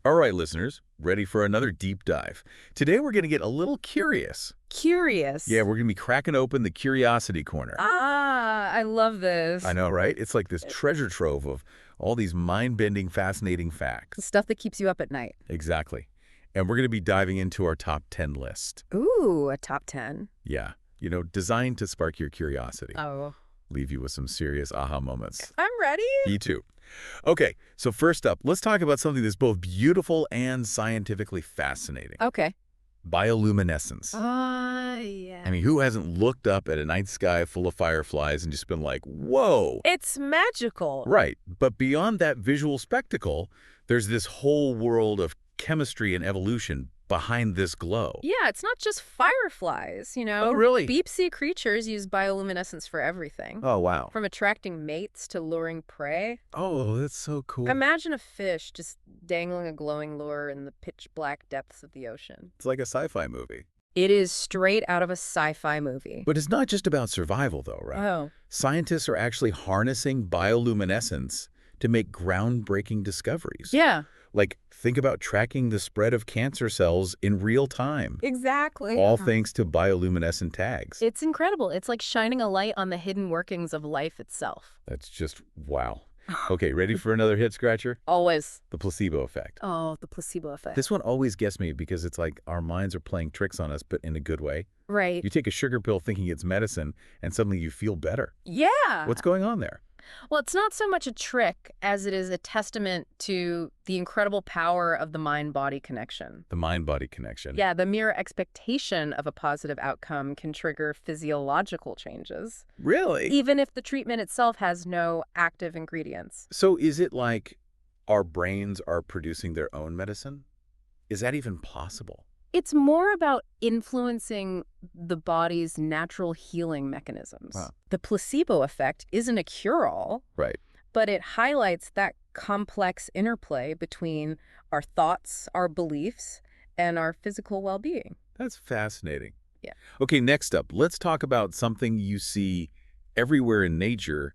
All right, listeners, ready for another deep dive. Today we're going to get a little curious. Yeah, Curious. we're going to be cracking open the Curiosity Corner. I love I this. know, right? It's like this treasure trove of all these mind-bending, fascinating The facts. stuff that keeps you up at night. Exactly. And we're going to be diving into our top 10 list. Ooh, a top 10. Yeah, designed to spark your curiosity, Oh. leave you with some serious aha moments. I'm ready. Me too. Okay, so first up, let's talk about something that's both beautiful and scientifically fascinating. Okay. Bioluminescence. Yeah. I mean, who hasn't looked up at a night sky full of fireflies and just been like, whoa? It's magical. Right. But beyond that visual spectacle, there's this whole world of chemistry and evolution behind this glow. Yeah, it's not just fireflies, Oh, really? Deep sea creatures use bioluminescence for everything. Oh, wow. From attracting mates to luring prey. Oh, that's so cool. Imagine a fish just dangling a glowing lure in the pitch black depths of the ocean. It's like a sci-fi movie. It is straight out of a sci-fi movie. But it's not just about survival, though, right? Oh. Scientists are actually harnessing bioluminescence to make groundbreaking discoveries. Yeah. Like, think about tracking the spread of cancer cells in real time. Exactly. All thanks to bioluminescent tags. It's incredible. It's like shining a light on the hidden workings of life itself. That's just wow. Okay, ready for another hit scratcher? Always. The placebo effect. Oh, the placebo effect. This one always gets me because it's like our minds are playing tricks on us, but in a good way. Right. You take a sugar pill thinking it's medicine, and suddenly you feel better. Yeah. What's going on there? Well, it's not so much a trick as it is a testament to the incredible power of the mind-body connection. The mind-body connection. Yeah, the mere expectation of a positive outcome can trigger physiological changes, Really? even if the treatment itself has no active ingredients. So is it like our brains are producing their own medicine? Is that even possible? It's more about influencing the body's natural healing mechanisms. Huh. The placebo effect isn't a cure-all, Right. but it highlights that complex interplay between our thoughts, our beliefs, and our physical well-being. That's fascinating. Yeah. Okay, next up, let's talk about something you see everywhere in nature,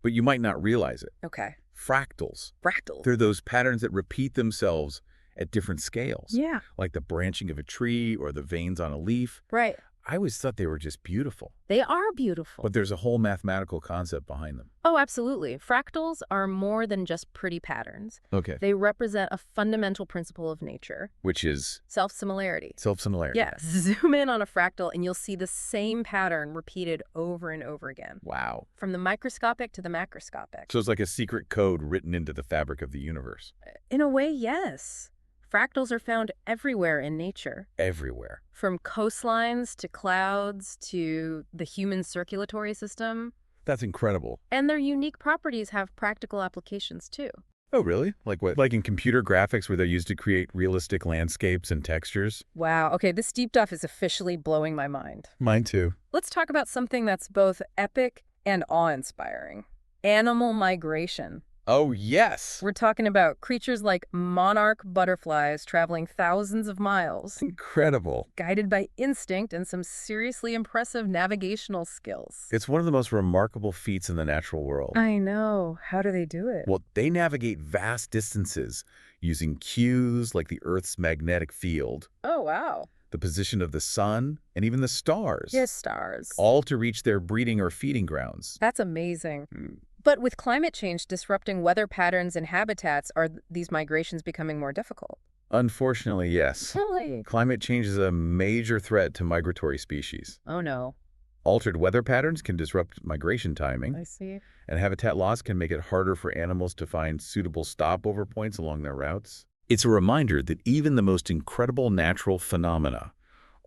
but you might not realize it. Okay. Fractals. Fractals. They're those patterns that repeat themselves at different scales. Yeah. Like the branching of a tree or the veins on a leaf. Right. I always thought they were just beautiful, They are beautiful. but there's a whole mathematical concept behind them. Oh, absolutely. Fractals are more than just pretty patterns. Okay. They represent a fundamental principle of nature, Which is self-similarity. self-similarity. Yes. Zoom in on a fractal and you'll see the same pattern repeated over and over again, Wow. from the microscopic to the macroscopic. So it's like a secret code written into the fabric of the universe. In a way, yes. Fractals are found everywhere in nature, Everywhere. from coastlines to clouds to the human circulatory system. That's incredible. And their unique properties have practical applications too. Oh, really? Like what? Like in computer graphics where they're used to create realistic landscapes and textures? Wow, okay, this deep dive is officially blowing my mind. Mine too. Let's talk about something that's both epic and awe-inspiring. Animal migration. Oh, yes. We're talking about creatures like monarch butterflies traveling thousands of miles, Incredible. guided by instinct and some seriously impressive navigational skills. It's one of the most remarkable feats in the natural world. I know. How do they do it? Well, they navigate vast distances using cues like the Earth's magnetic field, Oh, wow. the position of the sun, and even the stars. Yes, stars. All to reach their breeding or feeding grounds. That's amazing. Hmm. But with climate change disrupting weather patterns and habitats, are these migrations becoming more difficult? Unfortunately, yes. Really? Climate change is a major threat to migratory species. Oh, no. Altered weather patterns can disrupt migration timing, I see. and habitat loss can make it harder for animals to find suitable stopover points along their routes. It's a reminder that even the most incredible natural phenomena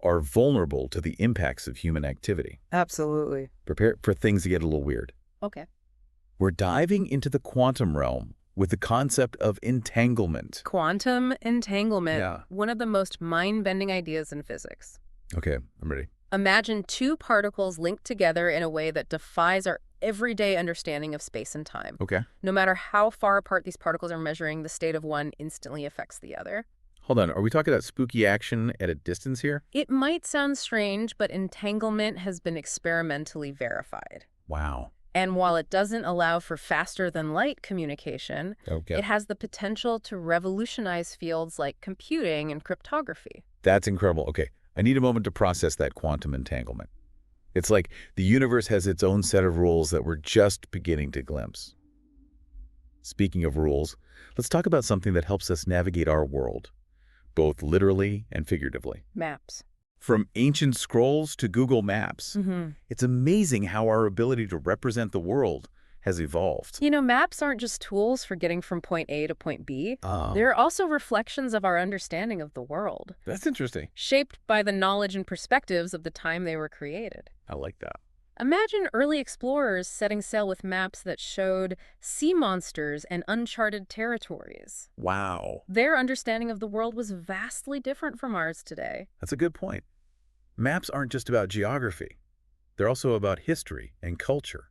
are vulnerable to the impacts of human activity. Absolutely. Prepare for things to get a little weird. Okay. We're diving into the quantum realm with the concept of entanglement. Quantum entanglement. Yeah. One of the most mind-bending ideas in physics. Okay, I'm ready. Imagine two particles linked together in a way that defies our everyday understanding of space and time. Okay. No matter how far apart these particles are measuring, the state of one instantly affects the other. Hold on, are we talking about spooky action at a distance here? It might sound strange, but entanglement has been experimentally verified. Wow. And while it doesn't allow for faster-than-light communication, Okay. it has the potential to revolutionize fields like computing and cryptography. That's incredible. Okay, I need a moment to process that quantum entanglement. It's like the universe has its own set of rules that we're just beginning to glimpse. Speaking of rules, let's talk about something that helps us navigate our world, both literally and figuratively. Maps. From ancient scrolls to Google Maps, it's amazing how our ability to represent the world has evolved. You know, maps aren't just tools for getting from point A to point B. They're also reflections of our understanding of the world, That's interesting. shaped by the knowledge and perspectives of the time they were created. I like that. Imagine early explorers setting sail with maps that showed sea monsters and uncharted territories. Wow. Their understanding of the world was vastly different from ours today. That's a good point. Maps aren't just about geography. They're also about history and culture.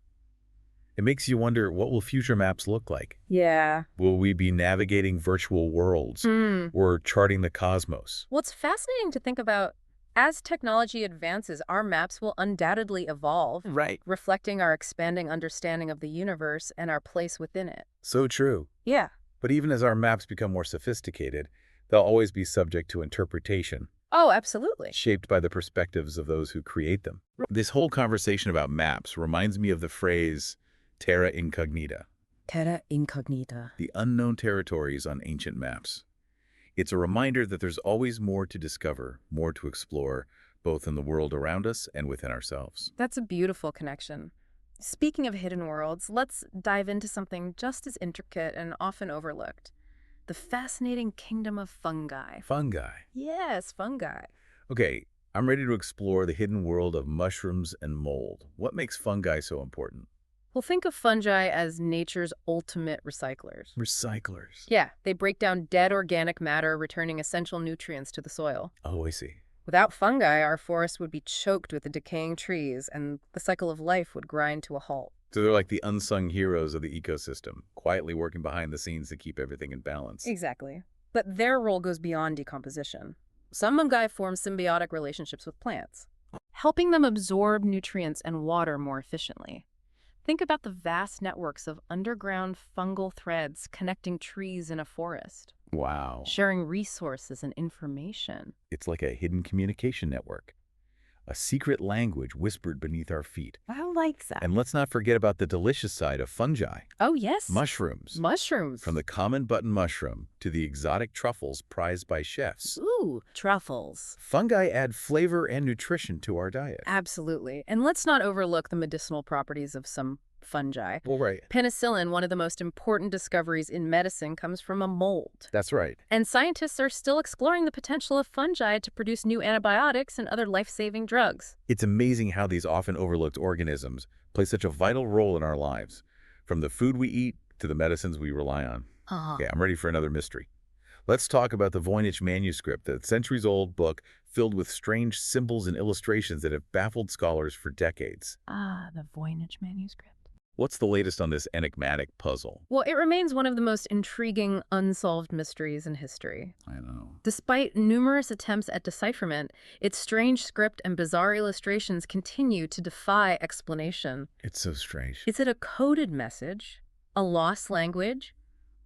It makes you wonder, what will future maps look like? Yeah. Will we be navigating virtual worlds or charting the cosmos? Well, it's fascinating to think about. As technology advances, our maps will undoubtedly evolve, Right. reflecting our expanding understanding of the universe and our place within it. So true. Yeah. But even as our maps become more sophisticated, they'll always be subject to interpretation, Oh, absolutely. shaped by the perspectives of those who create them. This whole conversation about maps reminds me of the phrase terra incognita, Terra incognita. the unknown territories on ancient maps. It's a reminder that there's always more to discover, more to explore, both in the world around us and within ourselves. That's a beautiful connection. Speaking of hidden worlds, let's dive into something just as intricate and often overlooked. The fascinating kingdom of fungi. Fungi. Yes, fungi. Okay, I'm ready to explore the hidden world of mushrooms and mold. What makes fungi so important? Well, think of fungi as nature's ultimate recyclers. Recyclers. Yeah, they break down dead organic matter, returning essential nutrients to the soil. Oh, I see. Without fungi, our forests would be choked with the decaying trees, and the cycle of life would grind to a halt. So they're like the unsung heroes of the ecosystem, quietly working behind the scenes to keep everything in balance. Exactly. But their role goes beyond decomposition. Some fungi form symbiotic relationships with plants, helping them absorb nutrients and water more efficiently. Think about the vast networks of underground fungal threads connecting trees in a forest, Wow. sharing resources and information. It's like a hidden communication network, a secret language whispered beneath our feet. I like that. And let's not forget about the delicious side of fungi. Oh, yes. Mushrooms. Mushrooms. From the common button mushroom to the exotic truffles prized by chefs. Ooh, truffles. Fungi add flavor and nutrition to our diet. Absolutely. And let's not overlook the medicinal properties of some fungi. Well, right. Penicillin, one of the most important discoveries in medicine, comes from a mold. That's right. And scientists are still exploring the potential of fungi to produce new antibiotics and other life-saving drugs. It's amazing how these often overlooked organisms play such a vital role in our lives, from the food we eat to the medicines we rely on. Okay, I'm ready for another mystery. Let's talk about the Voynich manuscript, the centuries-old book filled with strange symbols and illustrations that have baffled scholars for decades. The Voynich manuscript. What's the latest on this enigmatic puzzle? Well, it remains one of the most intriguing unsolved mysteries in history. I know. Despite numerous attempts at decipherment, its strange script and bizarre illustrations continue to defy explanation. It's so strange. Is it a coded message, a lost language,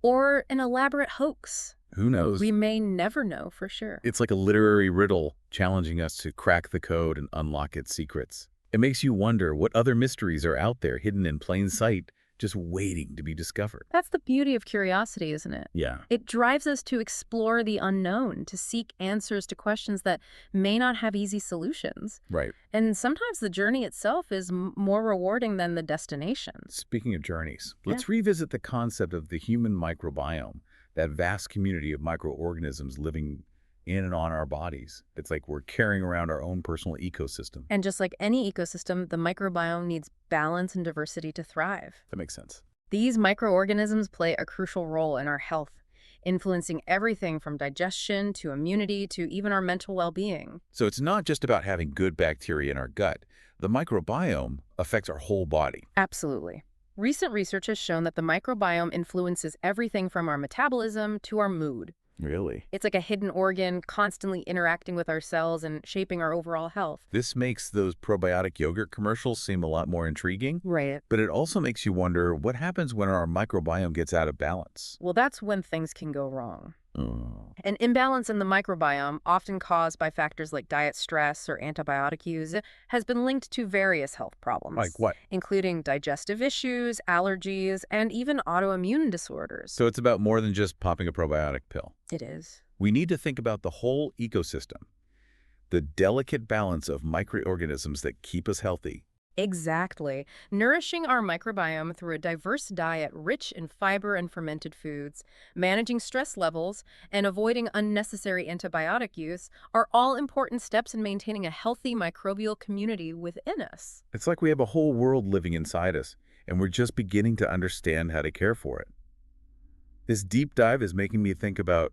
or an elaborate hoax? Who knows? We may never know for sure. It's like a literary riddle challenging us to crack the code and unlock its secrets. It makes you wonder what other mysteries are out there hidden in plain sight, just waiting to be discovered. That's the beauty of curiosity, isn't it? Yeah. It drives us to explore the unknown, to seek answers to questions that may not have easy solutions. Right. And sometimes the journey itself is more rewarding than the destination. Speaking of journeys, let's revisit the concept of the human microbiome, that vast community of microorganisms living in and on our bodies. It's like we're carrying around our own personal ecosystem. And just like any ecosystem, the microbiome needs balance and diversity to thrive. That makes sense. These microorganisms play a crucial role in our health, influencing everything from digestion to immunity to even our mental well-being. So it's not just about having good bacteria in our gut. The microbiome affects our whole body. Absolutely. Recent research has shown that the microbiome influences everything from our metabolism to our mood. Really? It's like a hidden organ constantly interacting with our cells and shaping our overall health. This makes those probiotic yogurt commercials seem a lot more intriguing, Right. but it also makes you wonder what happens when our microbiome gets out of balance. Well, that's when things can go wrong. Oh. An imbalance in the microbiome, often caused by factors like diet stress or antibiotic use, has been linked to various health problems, Like what? including digestive issues, allergies, and even autoimmune disorders. So it's about more than just popping a probiotic pill. It is. We need to think about the whole ecosystem, the delicate balance of microorganisms that keep us healthy. Exactly. Nourishing our microbiome through a diverse diet rich in fiber and fermented foods, managing stress levels, and avoiding unnecessary antibiotic use are all important steps in maintaining a healthy microbial community within us. It's like we have a whole world living inside us, and we're just beginning to understand how to care for it. This deep dive is making me think about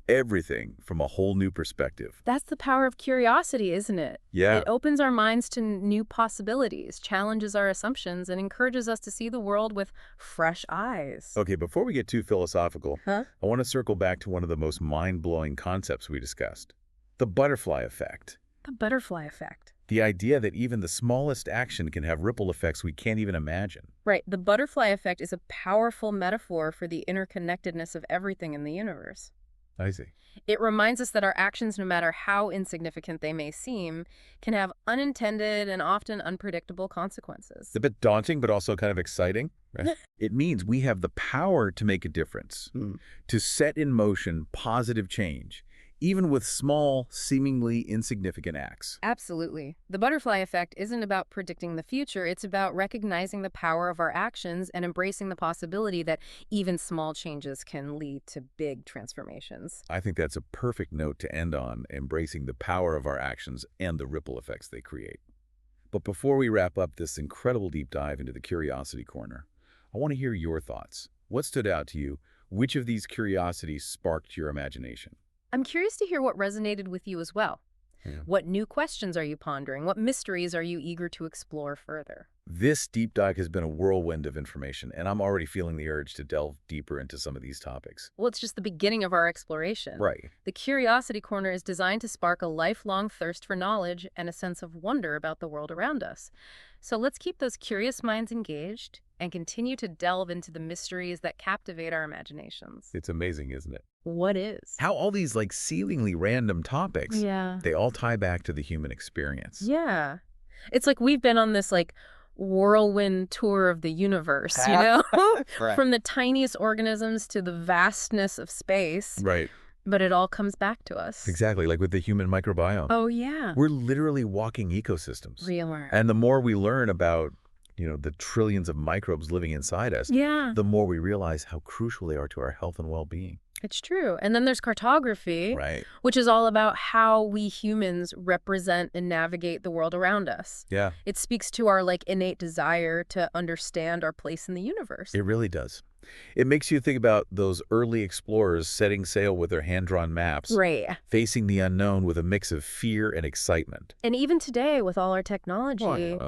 everything from a whole new perspective. That's the power of curiosity, isn't it? Yeah. It opens our minds to new possibilities, challenges our assumptions, and encourages us to see the world with fresh eyes. Okay, before we get too philosophical, Huh? I want to circle back to one of the most mind-blowing concepts we discussed, the butterfly effect. The butterfly effect. The idea that even the smallest action can have ripple effects we can't even imagine. Right. The butterfly effect is a powerful metaphor for the interconnectedness of everything in the universe. I see. It reminds us that our actions, no matter how insignificant they may seem, can have unintended and often unpredictable consequences. It's a bit daunting, but also kind of exciting, right? It means we have the power to make a difference, to set in motion positive change, even with small, seemingly insignificant acts. Absolutely. The butterfly effect isn't about predicting the future. It's about recognizing the power of our actions and embracing the possibility that even small changes can lead to big transformations. I think that's a perfect note to end on, embracing the power of our actions and the ripple effects they create. But before we wrap up this incredible deep dive into the Curiosity Corner, I want to hear your thoughts. What stood out to you? Which of these curiosities sparked your imagination? I'm curious to hear what resonated with you as well. Yeah. What new questions are you pondering? What mysteries are you eager to explore further? This deep dive has been a whirlwind of information, and I'm already feeling the urge to delve deeper into some of these topics. Well, it's just the beginning of our exploration. Right. The Curiosity Corner is designed to spark a lifelong thirst for knowledge and a sense of wonder about the world around us. So let's keep those curious minds engaged and continue to delve into the mysteries that captivate our imaginations. It's amazing, isn't it? What is? How all these seemingly random topics, Yeah. they all tie back to the human experience. Yeah. It's like we've been on this whirlwind tour of the universe, you know? Right. From the tiniest organisms to the vastness of space, Right. but it all comes back to us. Exactly, like with the human microbiome. Oh, yeah. We're literally walking ecosystems. We are. And the more we learn about, the trillions of microbes living inside us, Yeah, the more we realize how crucial they are to our health and well-being. it's true. And then there's cartography, Right. which is all about how we humans represent and navigate the world around us. Yeah, It speaks to our innate desire to understand our place in the universe. it really does. It makes you think about those early explorers setting sail with their hand-drawn maps, Right. facing the unknown with a mix of fear and excitement. And even today, with all our technology,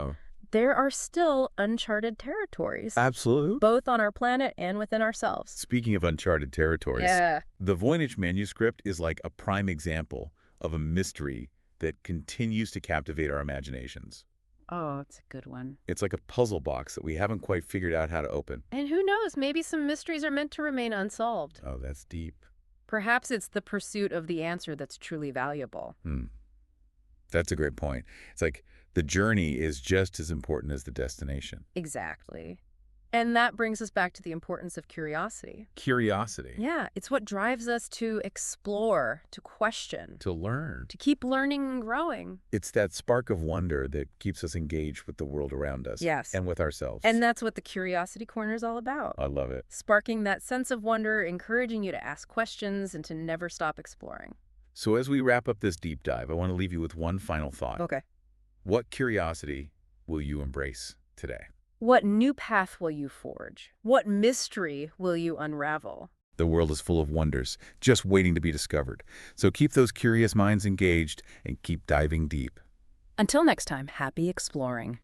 there are still uncharted territories, Absolutely. both on our planet and within ourselves. Speaking of uncharted territories, Yeah. the Voynich manuscript is like a prime example of a mystery that continues to captivate our imaginations. Oh, it's a good one. It's like a puzzle box that we haven't quite figured out how to open. And who knows, maybe some mysteries are meant to remain unsolved. Oh, that's deep. Perhaps it's the pursuit of the answer that's truly valuable. That's a great point. It's like the journey is just as important as the destination. Exactly. And that brings us back to the importance of curiosity. Curiosity. Yeah, it's what drives us to explore, to question, To learn. to keep learning and growing. It's that spark of wonder that keeps us engaged with the world around us. Yes. And with ourselves. And that's what the Curiosity Corner is all about. I love it. Sparking that sense of wonder, encouraging you to ask questions and to never stop exploring. So as we wrap up this deep dive, I want to leave you with one final thought. Okay. What curiosity will you embrace today? What new path will you forge? What mystery will you unravel? The world is full of wonders, just waiting to be discovered. So keep those curious minds engaged and keep diving deep. Until next time, happy exploring.